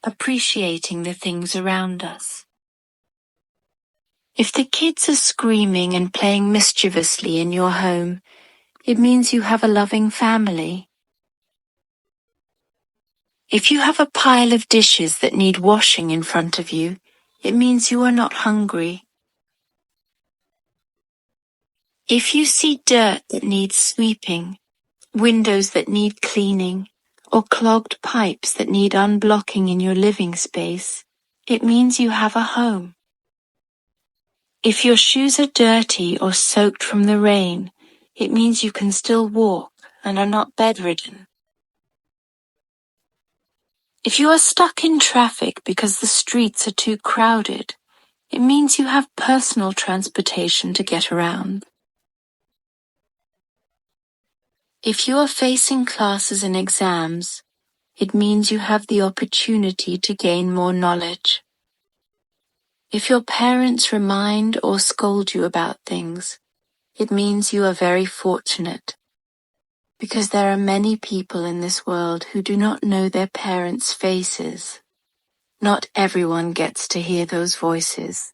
appreciating the things around us. If the kids are screaming and playing mischievously in your home, it means you have a loving family. If you have a pile of dishes that need washing in front of you, it means you are not hungry. If you see dirt that needs sweeping, windows that need cleaning, or clogged pipes that need unblocking in your living space, it means you have a home. If your shoes are dirty or soaked from the rain, it means you can still walk and are not bedridden. If you are stuck in traffic because the streets are too crowded, it means you have personal transportation to get around. If you are facing classes and exams, it means you have the opportunity to gain more knowledge. If your parents remind or scold you about things, it means you are very fortunate, because there are many people in this world who do not know their parents' faces. Not everyone gets to hear those voices.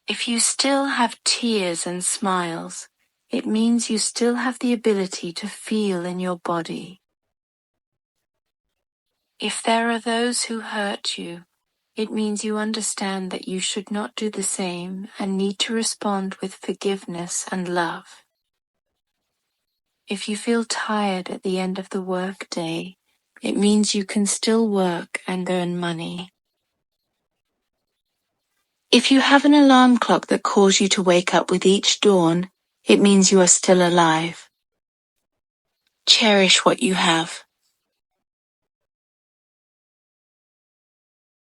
If you still have tears and smiles, it means you still have the ability to feel in your body. If there are those who hurt you, it means you understand that you should not do the same and need to respond with forgiveness and love. If you feel tired at the end of the work day, it means you can still work and earn money. If you have an alarm clock that calls you to wake up with each dawn, it means you are still alive. Cherish what you have.